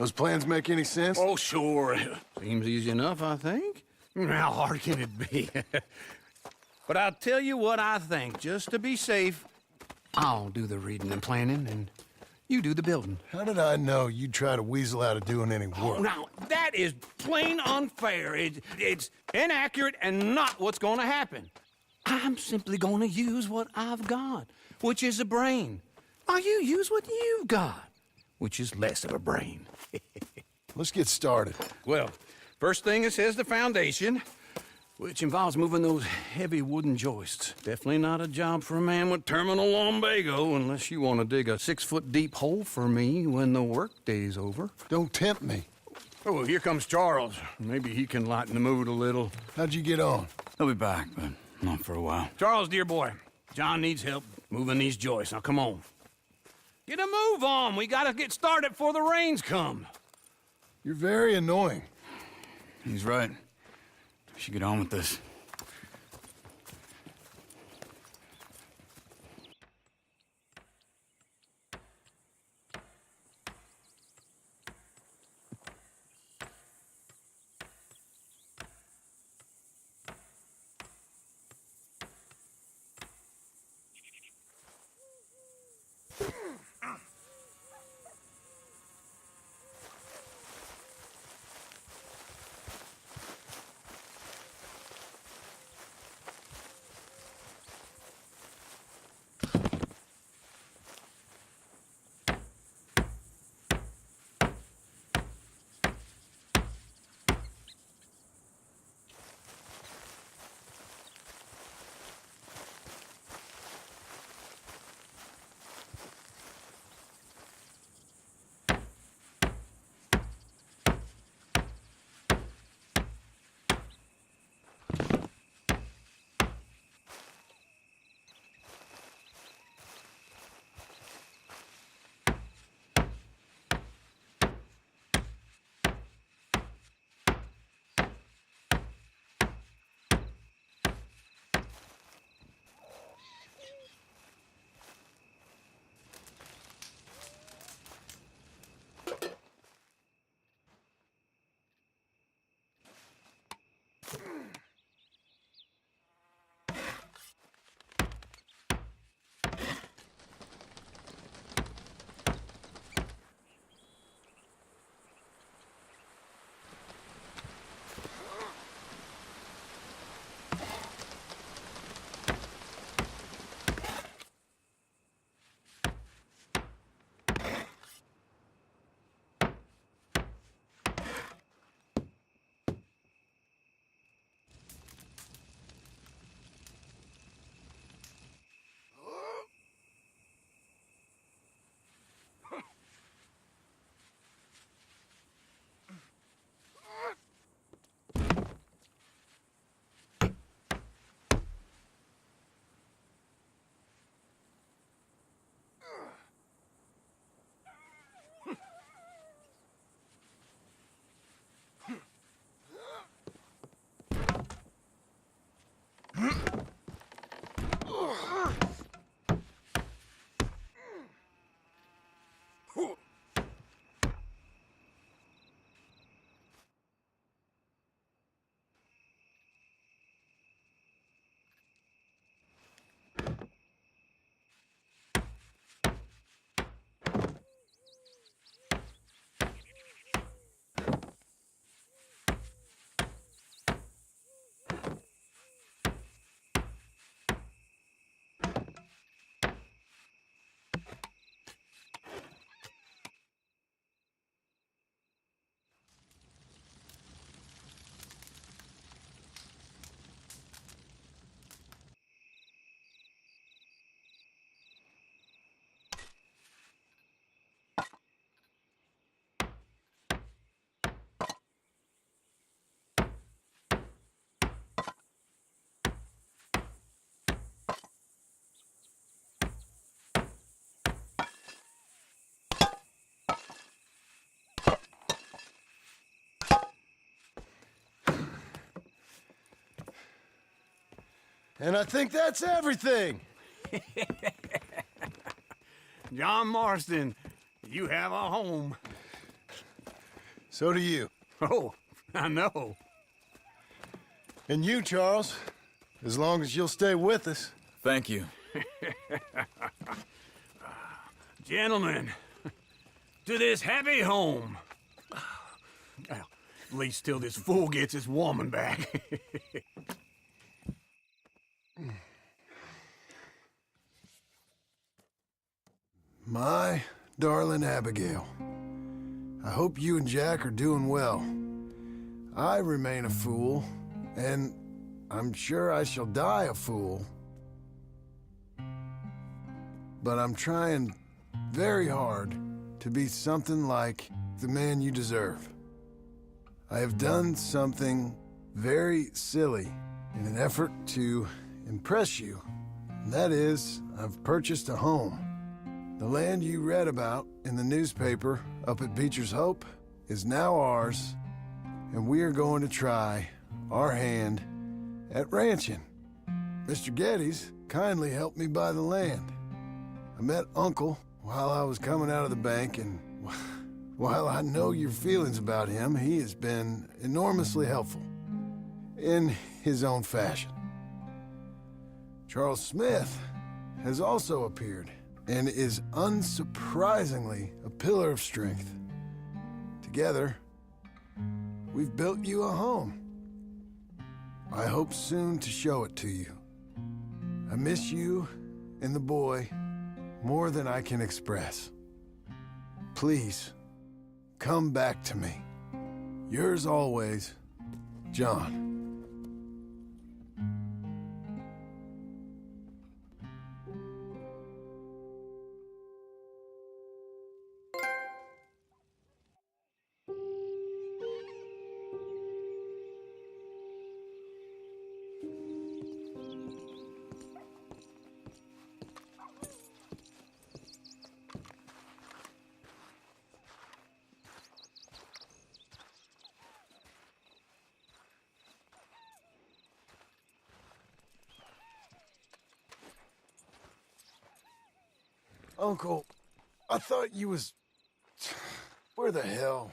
Those plans make any sense? Oh, sure. Seems easy enough, I think. How hard can it be? But I'll tell you what I think. Just to be safe, I'll do the reading and planning, and you do the building. How did I know you'd try to weasel out of doing any work? Now, that is plain unfair. It's inaccurate and not what's going to happen. I'm simply going to use what I've got, which is a brain. While you use what you've got, which is less of a brain. Let's get started. Well, first thing it says the foundation, which involves moving those heavy wooden joists. Definitely not a job for a man with terminal lumbago unless you want to dig a 6-foot deep hole for me when the workday's over. Don't tempt me. Oh, here comes Charles. Maybe he can lighten the mood a little. How'd you get on? He'll be back, but not for a while. Charles, dear boy, John needs help moving these joists. Now, come on. Get a move on. We gotta get started before the rains come. You're very annoying. He's right. We should get on with this. And I think that's everything. John Marston, you have a home. So do you. Oh, I know. And you, Charles. As long as you'll stay with us. Thank you. Gentlemen, to this happy home. Well, at least till this fool gets his woman back. My darling Abigail, I hope you and Jack are doing well. I remain a fool, and I'm sure I shall die a fool. But I'm trying very hard to be something like the man you deserve. I have done something very silly in an effort to impress you. And that is, I've purchased a home. The land you read about in the newspaper up at Beecher's Hope is now ours, and we are going to try our hand at ranching. Mr. Geddes kindly helped me buy the land. I met Uncle while I was coming out of the bank, and while I know your feelings about him, he has been enormously helpful in his own fashion. Charles Smith has also appeared and is unsurprisingly a pillar of strength. Together, we've built you a home. I hope soon to show it to you. I miss you and the boy more than I can express. Please, come back to me. Yours always, John. Uncle, I thought you was... Where the hell?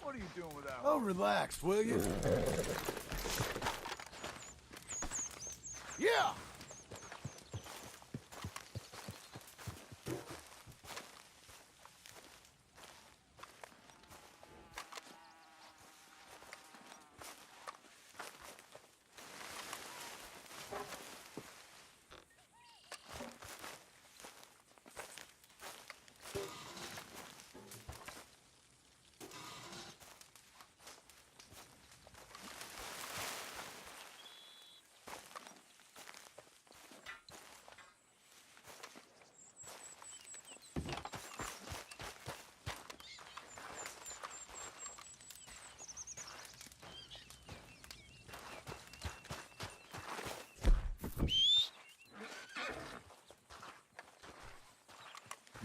What are you doing with that? Oh, relax, will you? Yeah!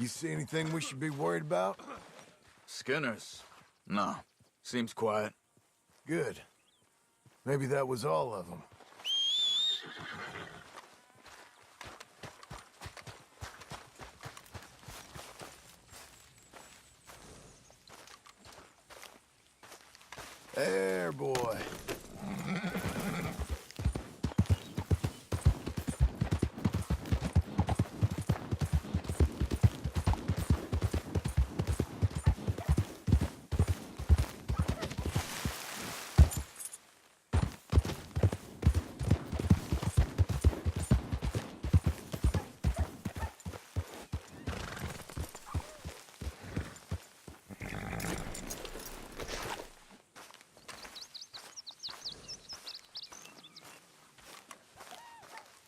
You see anything we should be worried about? Skinner's? No. Seems quiet. Good. Maybe that was all of them. There, boy.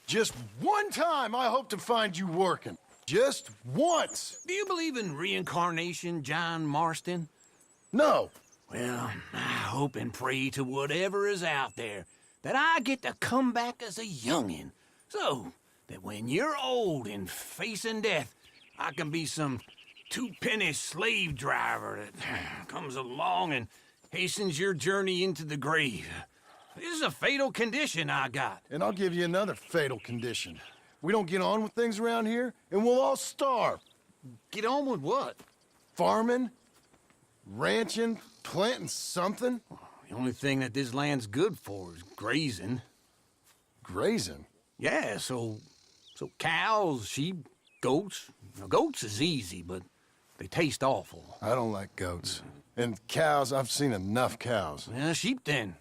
Just one time I hope to find you working. Just once. Do you believe in reincarnation, John Marston? No. Well, I hope and pray to whatever is out there that I get to come back as a youngin', so that when you're old and facing death, I can be some two-penny slave driver that comes along and hastens your journey into the grave. This is a fatal condition I got. And I'll give you another fatal condition. We don't get on with things around here, and we'll all starve. Get on with what? Farming, ranching, planting something. The only thing that this land's good for is grazing. Grazing? Yeah, so cows, sheep, goats. Now, goats is easy, but they taste awful. I don't like goats. And cows, I've seen enough cows. Yeah, sheep then.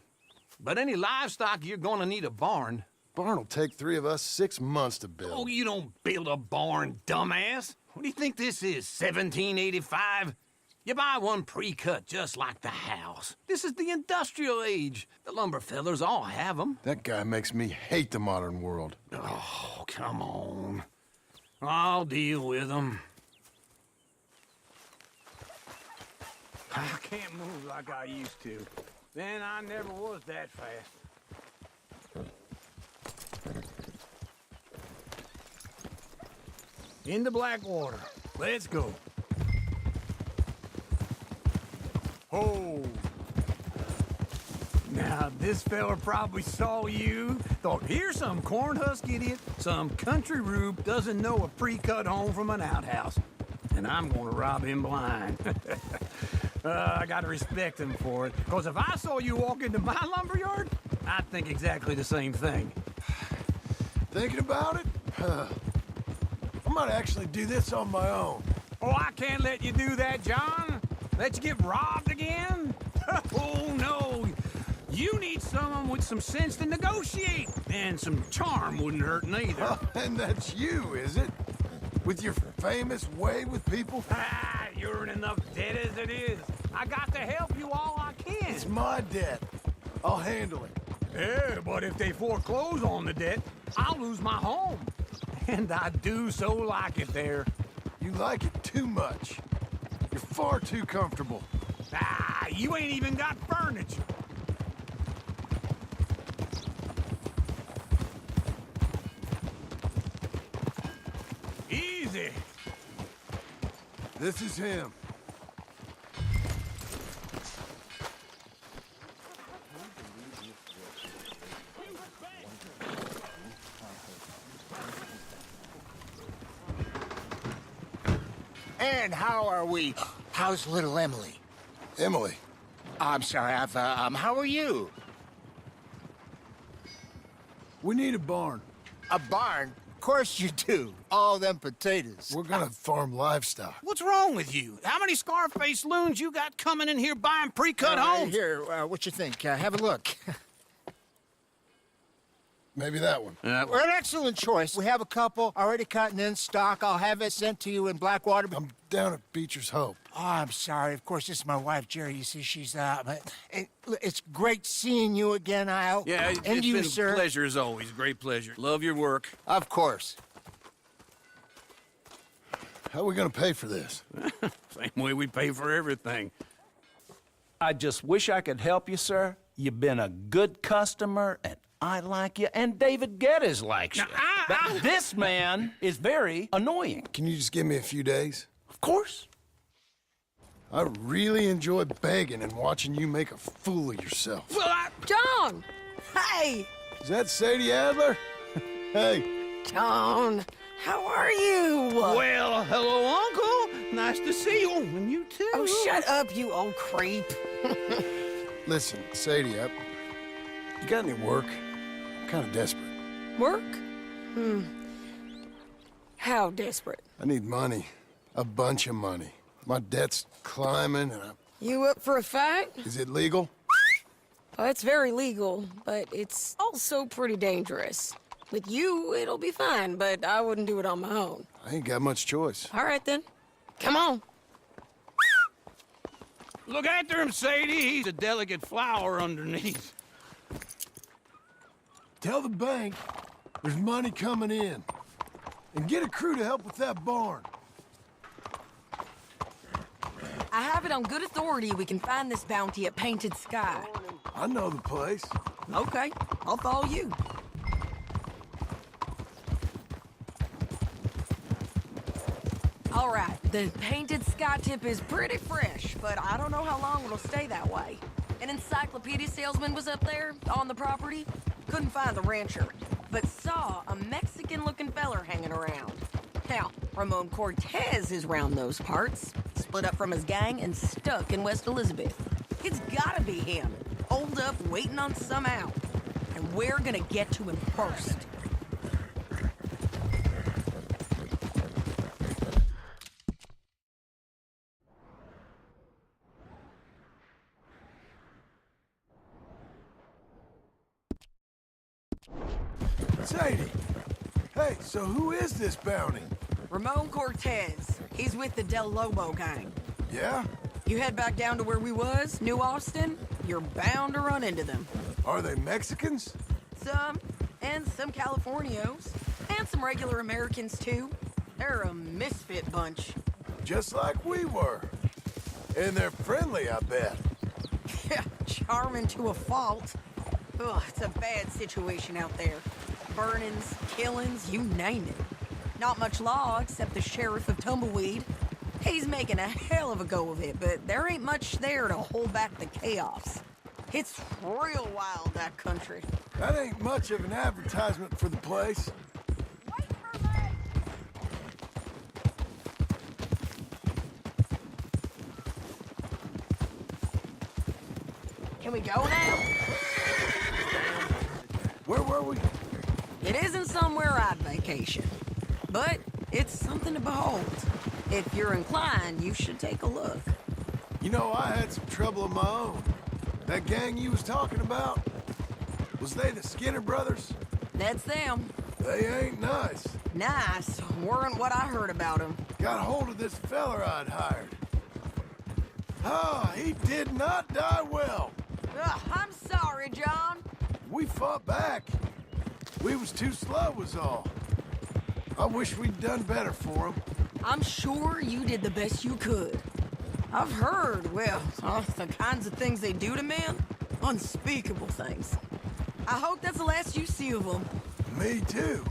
But any livestock, you're gonna need a barn. Barn will take 3 of us 6 months to build. Oh, you don't build a barn, dumbass. What do you think this is, 1785? You buy one pre-cut just like the house. This is the industrial age. The lumber fellers all have them. That guy makes me hate the modern world. Oh, come on. I'll deal with them. I can't move like I used to. Then I never was that fast. Into Blackwater. Let's go. Oh. Now, this fella probably saw you, thought, here's some cornhusk idiot, some country rube doesn't know a pre-cut home from an outhouse. And I'm gonna rob him blind. I gotta respect him for it, because if I saw you walk into my lumberyard, I'd think exactly the same thing. Thinking about it? I might actually do this on my own. Oh, I can't let you do that, John. Let you get robbed again? Oh, no. You need someone with some sense to negotiate. And some charm wouldn't hurt neither. And that's you, is it? With your famous way with people? Ah, you're in enough debt as it is. I got to help you all I can. It's my debt. I'll handle it. Yeah, but if they foreclose on the debt, I'll lose my home. And I do so like it there. You like it too much. You're far too comfortable. Ah, you ain't even got furniture. Easy. This is him. And how are we? How's little Emily? Emily. I'm sorry, how are you? We need a barn. A barn? Of course you do. All them potatoes. We're gonna farm livestock. What's wrong with you? How many Scarface loons you got coming in here buying pre-cut homes? Here, what you think? Have a look. Maybe that one. We're an excellent choice. We have a couple already cut and in stock. I'll have it sent to you in Blackwater. I'm down at Beecher's Hope. Oh, I'm sorry. Of course, this is my wife, Jerry. You see, she's it's great seeing you again, Al. Yeah, and it's you, been sir. a pleasure as always. Great pleasure. Love your work. Of course. How are we gonna pay for this? Same way we pay for everything. I just wish I could help you, sir. You've been a good customer, and I like you, and David Geddes likes you. Now, But this man is very annoying. Can you just give me a few days? Of course. I really enjoy begging and watching you make a fool of yourself. John! Hey! Is that Sadie Adler? Hey, John, how are you? Well, hello, Uncle. Nice to see you. And you too. Oh, shut up, you old creep. listen, Sadie, you got any work? I'm kind of desperate. Work? How desperate? I need money. A bunch of money. My debt's climbing and You up for a fight? Is it legal? Oh, it's very legal, but it's also pretty dangerous. With you, it'll be fine, but I wouldn't do it on my own. I ain't got much choice. All right, then. Come on. Look after him, Sadie. He's a delicate flower underneath. Tell the bank there's money coming in. And get a crew to help with that barn. I have it on good authority we can find this bounty at Painted Sky. I know the place. Okay, I'll follow you. All right, the Painted Sky tip is pretty fresh, but I don't know how long it'll stay that way. An encyclopedia salesman was up there on the property. Couldn't find the rancher, but saw a Mexican-looking feller hanging around. Now, Ramon Cortez is round those parts, split up from his gang and stuck in West Elizabeth. It's gotta be him, holed up waiting on some out. And we're gonna get to him first. Sadie! Hey, so who is this bounty? Ramon Cortez. He's with the Del Lobo gang. Yeah? You head back down to where we was, New Austin, you're bound to run into them. Are they Mexicans? Some, and some Californios, and some regular Americans too. They're a misfit bunch. Just like we were. And they're friendly, I bet. Yeah, charming to a fault. Ugh, it's a bad situation out there. Burnings, killings, you name it. Not much law except the sheriff of Tumbleweed. He's making a hell of a go of it, but there ain't much there to hold back the chaos. It's real wild, that country. That ain't much of an advertisement for the place. Wait for me! Can we go now? Where were we? It isn't somewhere I'd vacation, but it's something to behold. If you're inclined, you should take a look. You know, I had some trouble of my own. That gang you was talking about, was they the Skinner brothers? That's them. They ain't nice. Nice. Weren't what I heard about them. Got a hold of this feller I'd hired. Ah, he did not die well. Ugh, I'm sorry, John. We fought back. We was too slow was all. I wish we'd done better for him. I'm sure you did the best you could. I've heard, well, the kinds of things they do to men. Unspeakable things. I hope that's the last you see of them. Me too.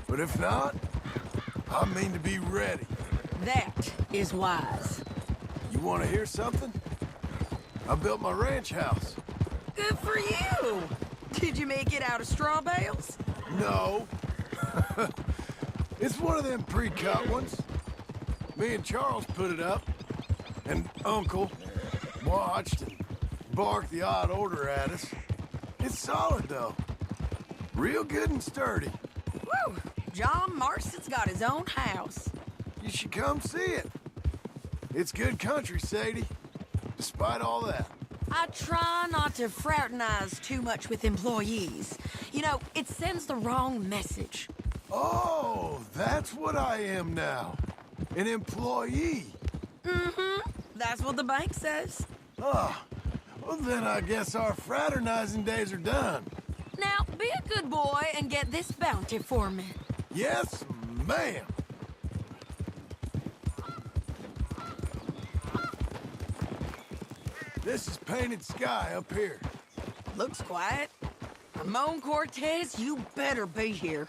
But if not, I mean to be ready. That is wise. You want to hear something? I built my ranch house. Good for you. Did you make it out of straw bales? No. It's one of them pre-cut ones. Me and Charles put it up, and Uncle watched and barked the odd order at us. It's solid, though. Real good and sturdy. Woo! John Marston's got his own house. You should come see it. It's good country, Sadie. Despite all that. I try not to fraternize too much with employees. You know, it sends the wrong message. Oh, that's what I am now. An employee. Mm-hmm. That's what the bank says. Ah, well then I guess our fraternizing days are done. Now, be a good boy and get this bounty for me. Yes, ma'am. This is Painted Sky up here. Looks quiet. Ramon Cortez, you better be here.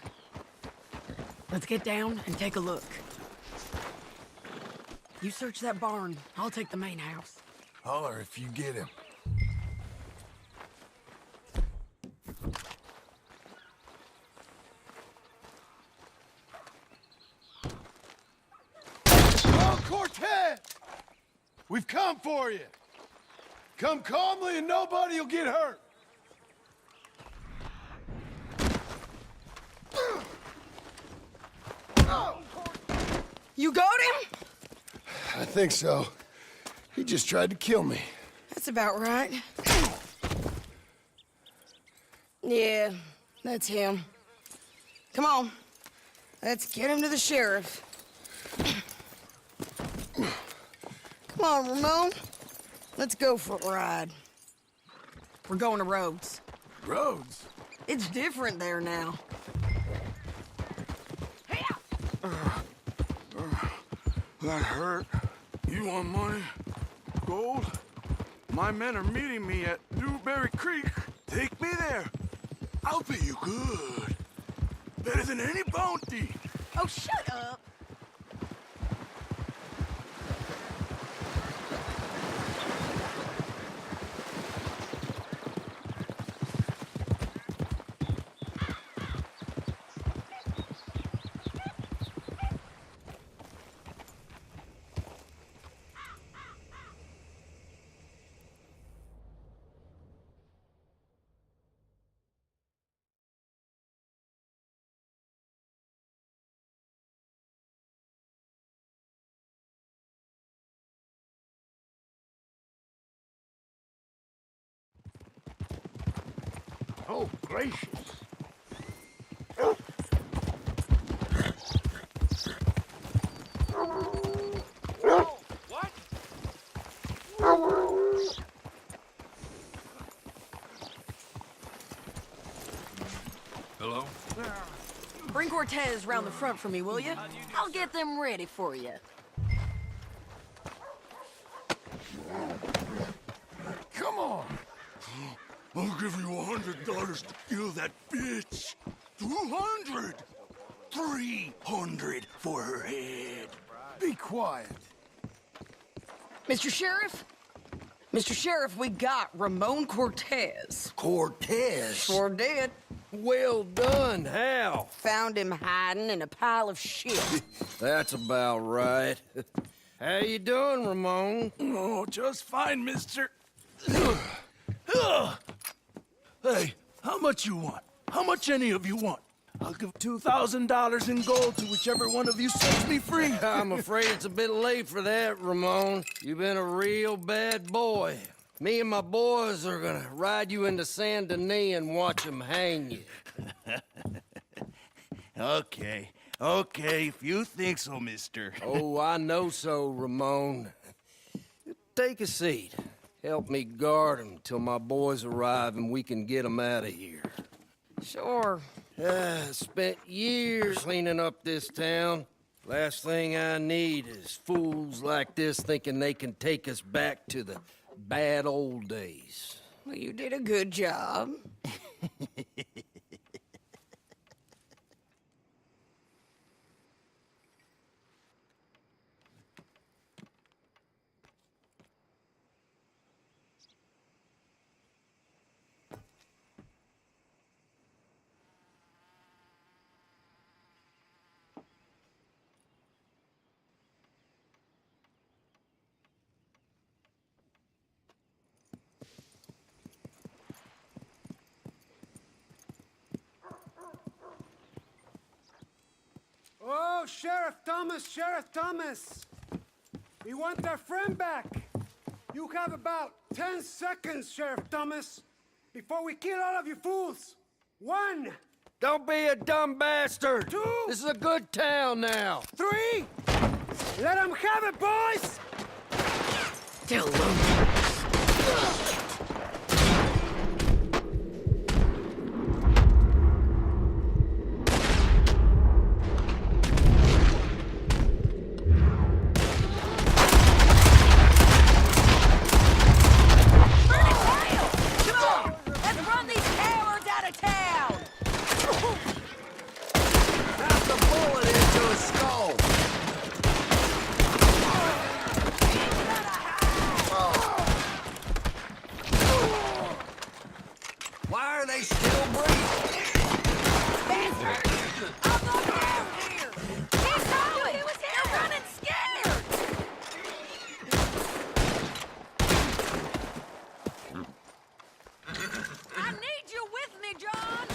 Let's get down and take a look. You search that barn. I'll take the main house. Holler if you get him. Oh, Cortez! We've come for you. Come calmly and nobody will get hurt. You got him? I think so. He just tried to kill me. That's about right. Yeah, that's him. Come on. Let's get him to the sheriff. Come on, Ramon. Let's go for a ride. We're going to Rhodes. Rhodes? It's different there now. That hurt. You want money? Gold? My men are meeting me at Newberry Creek. Take me there. I'll pay you good. Better than any bounty. Oh, shut up. Oh, gracious. What? Hello? Bring Cortez round the front for me, will you? I'll get them ready for you. Come on. I'll give you $100 to kill that bitch. 200. 300 for her head. Be quiet. Mr. Sheriff? Mr. Sheriff, we got Ramon Cortez. Cortez? Sure did. Well done, Hal. Found him hiding in a pile of shit. That's about right. How you doing, Ramon? Oh, just fine, mister. Hey, how much you want? How much any of you want? I'll give $2,000 in gold to whichever one of you sets me free. I'm afraid it's a bit late for that, Ramon. You've been a real bad boy. Me and my boys are gonna ride you into Saint Denis and watch them hang you. Okay, if you think so, mister. Oh, I know so, Ramon. Take a seat. Help me guard them till my boys arrive and we can get them out of here. Sure. Spent years cleaning up this town. Last thing I need is fools like this thinking they can take us back to the bad old days. Well, you did a good job. Oh, Sheriff Thomas! We want our friend back. You have about 10 seconds, Sheriff Thomas, before we kill all of you fools. 1. Don't be a dumb bastard! 2. This is a good town now. 3. Let them have it, boys! Tell them. Come on! Let's run these cowards out of town! Why are they still breathing? Bastard! I'm not down here! Keep going! They're running scared! I need you with me, John!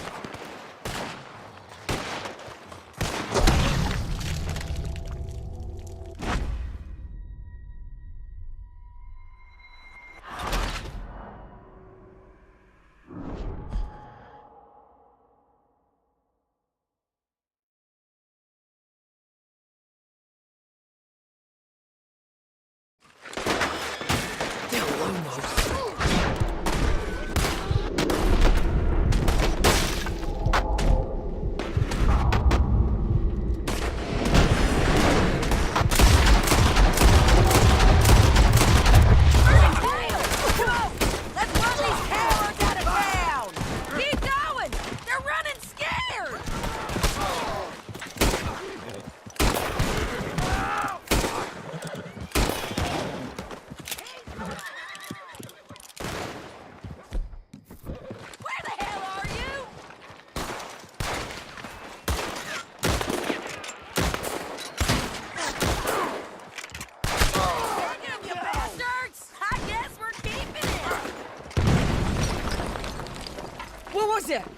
What was that?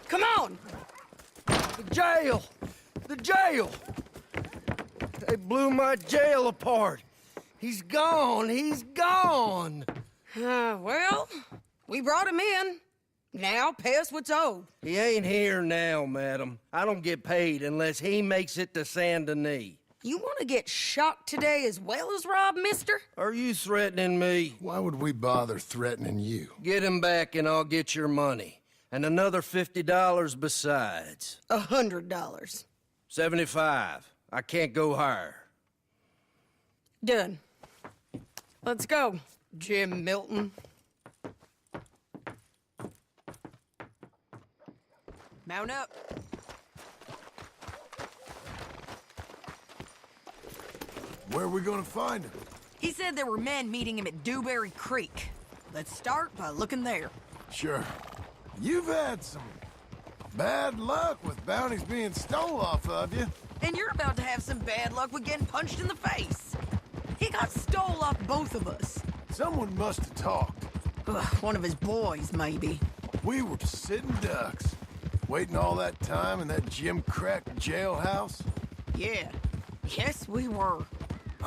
Come on! The jail! The jail! They blew my jail apart. He's gone. He's gone. Well, we brought him in. Now pay us what's owed. He ain't here now, madam. I don't get paid unless he makes it to Saint Denis. You want to get shot today as well as rob, mister? Are you threatening me? Why would we bother threatening you? Get him back and I'll get your money. And another $50 besides. $100. 75. I can't go higher. Done. Let's go, Jim Milton. Mount up. Where are we gonna find him? He said there were men meeting him at Dewberry Creek. Let's start by looking there. Sure. You've had some bad luck with bounties being stole off of you. And you're about to have some bad luck with getting punched in the face. He got stole off both of us. Someone must have talked. Ugh, one of his boys, maybe. We were sitting ducks, waiting all that time in that gim-crack jailhouse. Yeah. Yes, we were.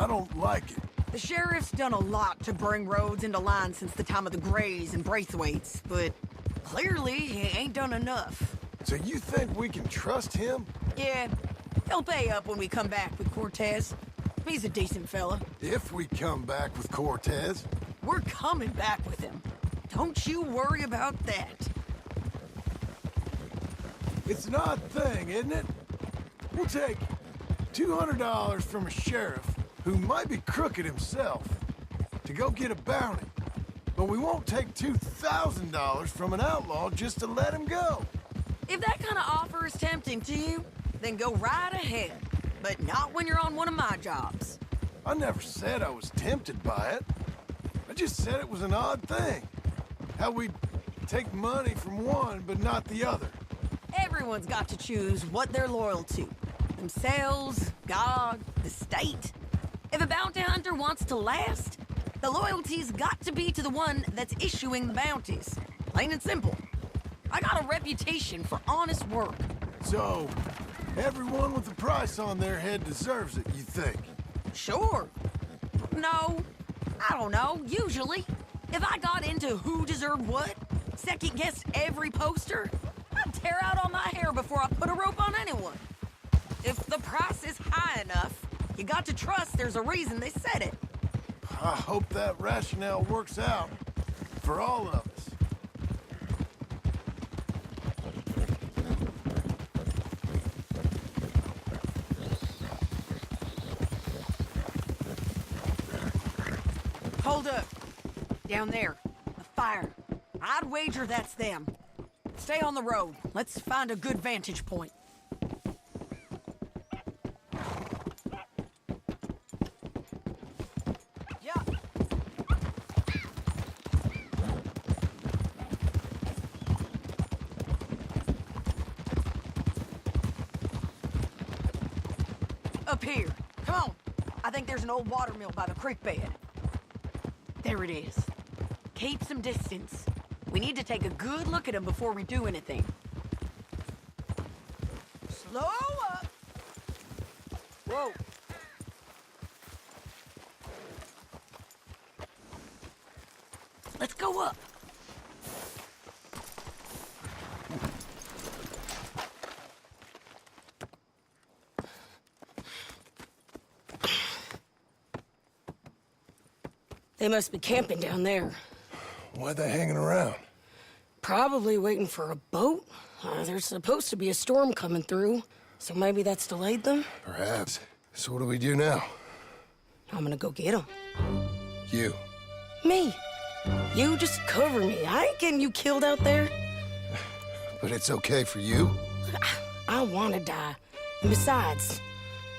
I don't like it. The sheriff's done a lot to bring roads into line since the time of the Grays and Braithwaites, but clearly he ain't done enough. So you think we can trust him? Yeah, he'll pay up when we come back with Cortez. He's a decent fella. If we come back with Cortez. We're coming back with him. Don't you worry about that. It's an odd thing, isn't it? We'll take $200 from a sheriff who might be crooked himself to go get a bounty. But we won't take $2,000 from an outlaw just to let him go. If that kind of offer is tempting to you, then go right ahead. But not when you're on one of my jobs. I never said I was tempted by it. I just said it was an odd thing. How we'd take money from one but not the other. Everyone's got to choose what they're loyal to. Themselves, God, the state. If a bounty hunter wants to last, the loyalty's got to be to the one that's issuing the bounties. Plain and simple. I got a reputation for honest work. So, everyone with a price on their head deserves it, you think? Sure. No, I don't know, usually. If I got into who deserved what, second-guessed every poster, I'd tear out all my hair before I put a rope on anyone. If the price is high enough, you got to trust there's a reason they said it. I hope that rationale works out for all of us. Hold up. Down there. A fire. I'd wager that's them. Stay on the road. Let's find a good vantage point. Up here. Come on. I think there's an old water mill by the creek bed. There it is. Keep some distance. We need to take a good look at them before we do anything. Slow up. Whoa. Let's go up. They must be camping down there. Why are they hanging around? Probably waiting for a boat. There's supposed to be a storm coming through, so maybe that's delayed them. Perhaps. So what do we do now? I'm gonna go get them. You. Me. You just cover me. I ain't getting you killed out there. But it's okay for you? I wanna die. And besides,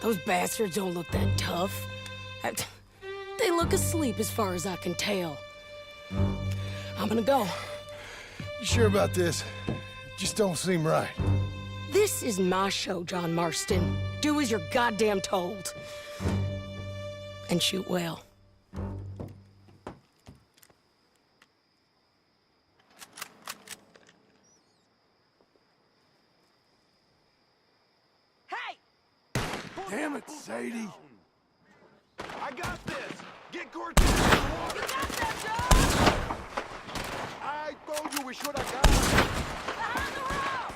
those bastards don't look that tough. They look asleep as far as I can tell. I'm gonna go. You sure about this? Just don't seem right. This is my show, John Marston. Do as you're goddamn told. And shoot well. Hey! Damn it, Sadie. I got this. Get Cortez in the water. You got that, John! I told you we should have gone. Behind the rock!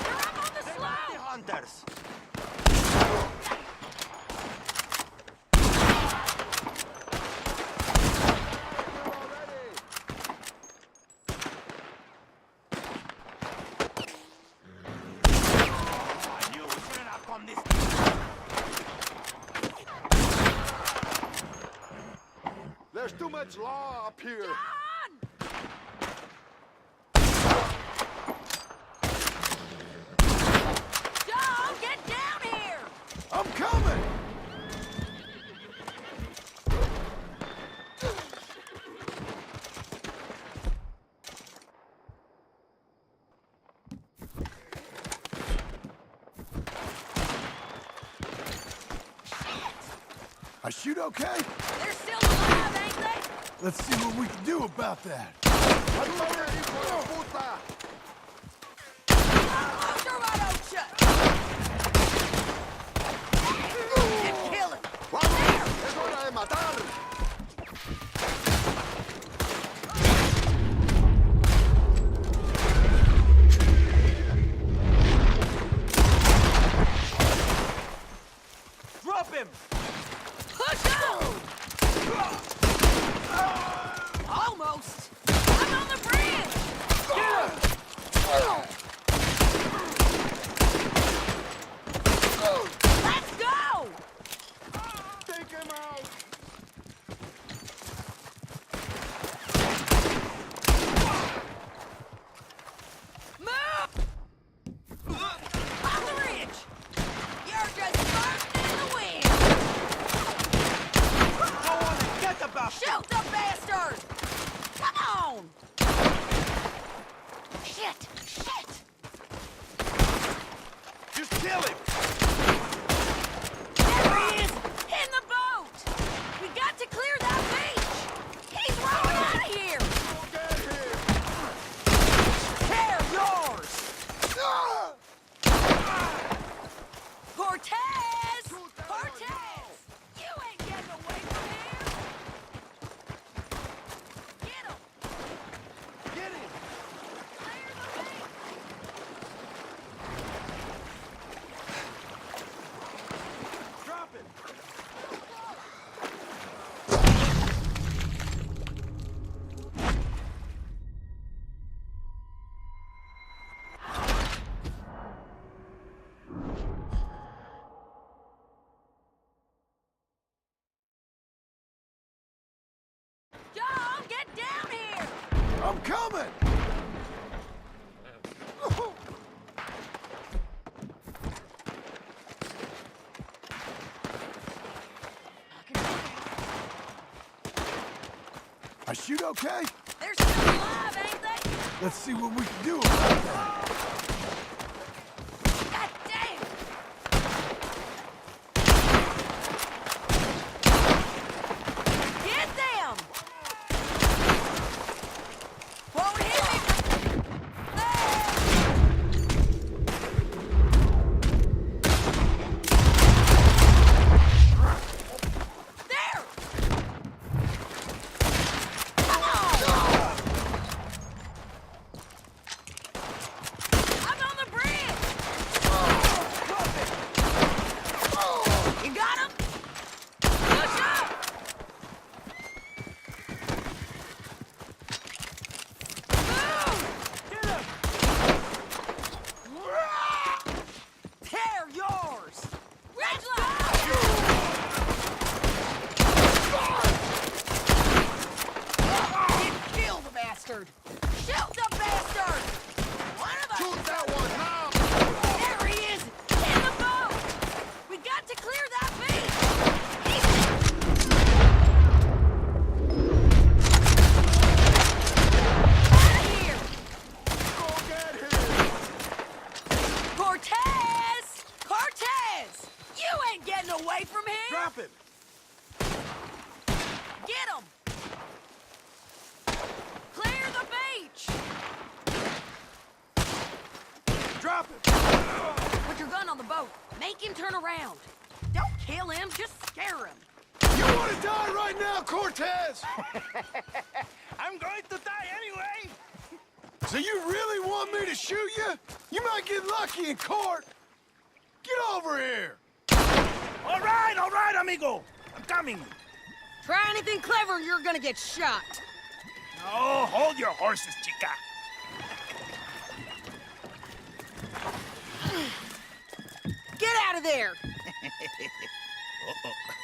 You're up on the slope! Hunters. There's too much law up here. John, get down here! I'm coming! I shoot okay? They're still alive, ain't they? Let's see what we can do about that. Close your right out shut! And kill him! Es hora de matar. Drop him! Push out! Almost! I'm on the bridge! Let's go! Take him out. Move! On the ridge! You're just burning in the wind! Go on and get the bastard! Shoot the bastard! Come on! Shit! Shit! Just kill him! There he is! In the boat! We got to clear that beach! He's rolling out of here! Get here. They're yours! Cortez! Cortez! You ain't getting away from here! Get him! Get him! Clear the beach! Drop him! John, get down here! I'm coming! I shoot okay? They're still alive, ain't they? Let's see what we can do about that. God damn! Get them! Won't hit me! There! Come on! I'm on the bridge! You got him? Push up! Move! Get him! Tear yours! Let's go! Kill the bastard! Shoot the bastard! One of us! Shoot that one now! There he is! In the boat! We got to clear that beach! Out of here! Go get him! Cortez! Cortez! You ain't getting away from him! Drop him! Get him! Clear the beach! Drop him! Put your gun on the boat. Make him turn around. Don't kill him, just scare him. You want to die right now, Cortez? I'm going to die anyway! So you really want me to shoot you? You might get lucky in court. Get over here. All right, amigo! I'm coming! Try anything clever, you're gonna get shot. Oh, hold your horses, chica! Get out of there!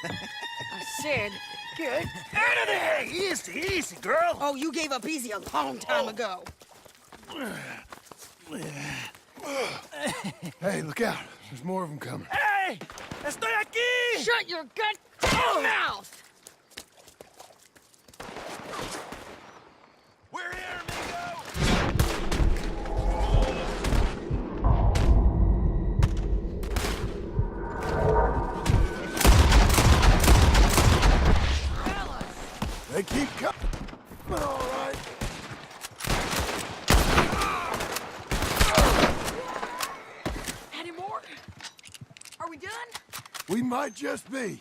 I said, get Out of there! Easy, easy, girl! Oh, you gave up easy a long time ago. Hey, look out. There's more of them coming. Hey! Estoy aquí! Shut your goddamn mouth! We're here, amigo! They keep coming. All right. Any more? Are we done? We might just be.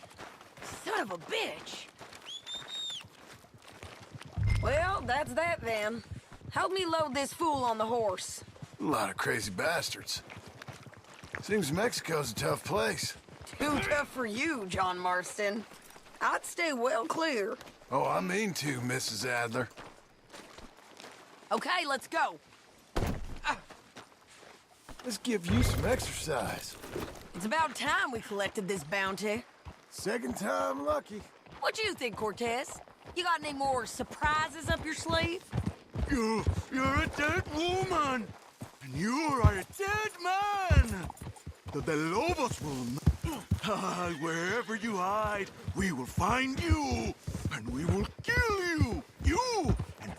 Son of a bitch. Well, that's that then. Help me load this fool on the horse. A lot of crazy bastards. Seems Mexico's a tough place. Too tough for you, John Marston. I'd stay well clear. Oh, I mean to, Mrs. Adler. Okay, let's go. Let's give you some exercise. It's about time we collected this bounty. Second time lucky. What you think, Cortez? You got any more surprises up your sleeve? You're a dead woman! And you are a dead man! The Lobos will hide wherever you hide. We will find you, and we will kill you! You, and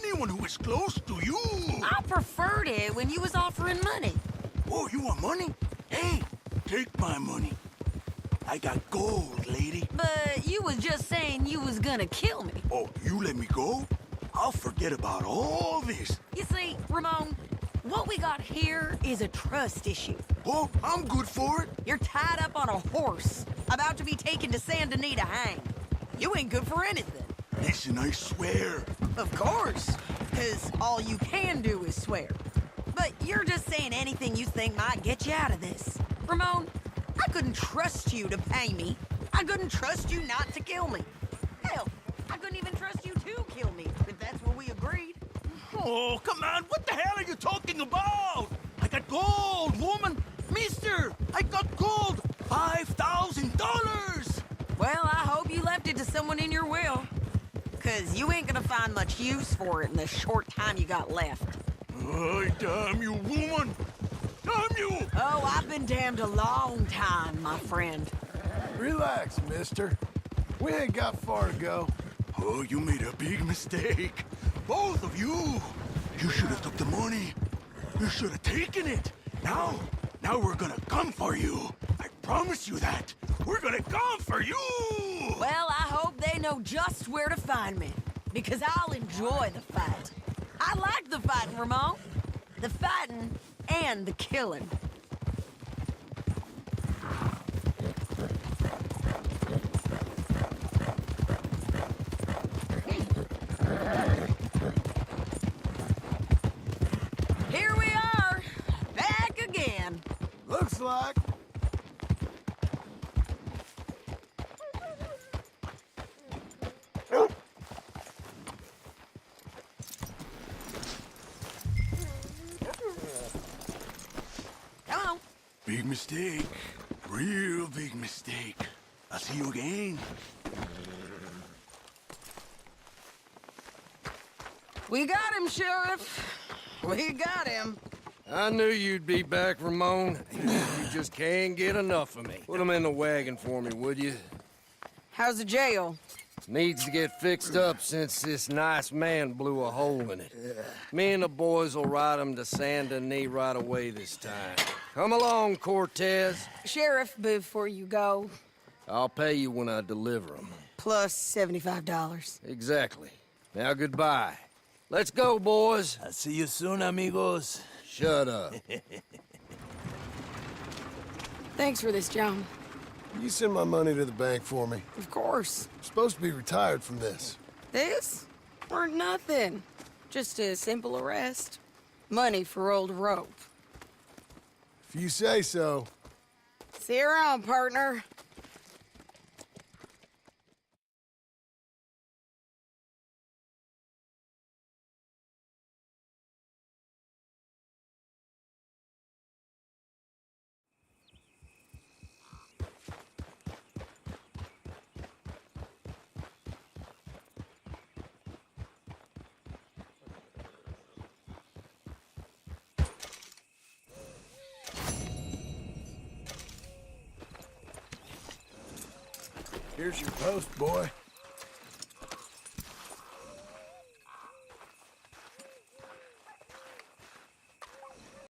anyone who is close to you! I preferred it when you was offering money. Oh, you want money? Hey, take my money. I got gold, lady. But you was just saying you was gonna kill me. Oh, you let me go? I'll forget about all this. You see, Ramon, what we got here is a trust issue. Oh, I'm good for it. You're tied up on a horse, about to be taken to San Denis to hang. You ain't good for anything. Listen, I swear. Of course, because all you can do is swear. But you're just saying anything you think might get you out of this. Ramon, I couldn't trust you to pay me. I couldn't trust you not to kill me. Hell, I couldn't even trust you to kill me, if that's what we agreed. Oh, come on. What the hell are you talking about? I got gold, woman. Mister, I got gold. $5,000. Well, I hope you left it to someone in your will. Because you ain't gonna find much use for it in the short time you got left. Oh, damn you, woman. Damn you. Oh, I've been damned a long time, my friend. Relax, mister. We ain't got far to go. Oh, you made a big mistake. Both of you. You should have took the money. You should have taken it. Now we're gonna come for you. I promise you that. We're gonna come for you! Well, I hope they know just where to find me. Because I'll enjoy the fight. I like the fighting, Ramon. The fighting and the killing. Here we are, back again. Looks like. Come on. Big mistake. Real big mistake. I'll see you again. We got him, Sheriff. We got him. I knew you'd be back, Ramon. You just can't get enough of me. Put him in the wagon for me, would you? How's the jail? Needs to get fixed up since this nice man blew a hole in it. Me and the boys will ride him to Saint Denis right away this time. Come along, Cortez. Sheriff, before you go, I'll pay you when I deliver him. plus $75. Exactly. Now goodbye. Let's go, boys. I'll see you soon, amigos. Shut up. Thanks for this, John. You send my money to the bank for me. Of course. I'm supposed to be retired from this. This? Weren't nothing. Just a simple arrest. Money for old rope. If you say so. See you around, partner. Here's your post, boy.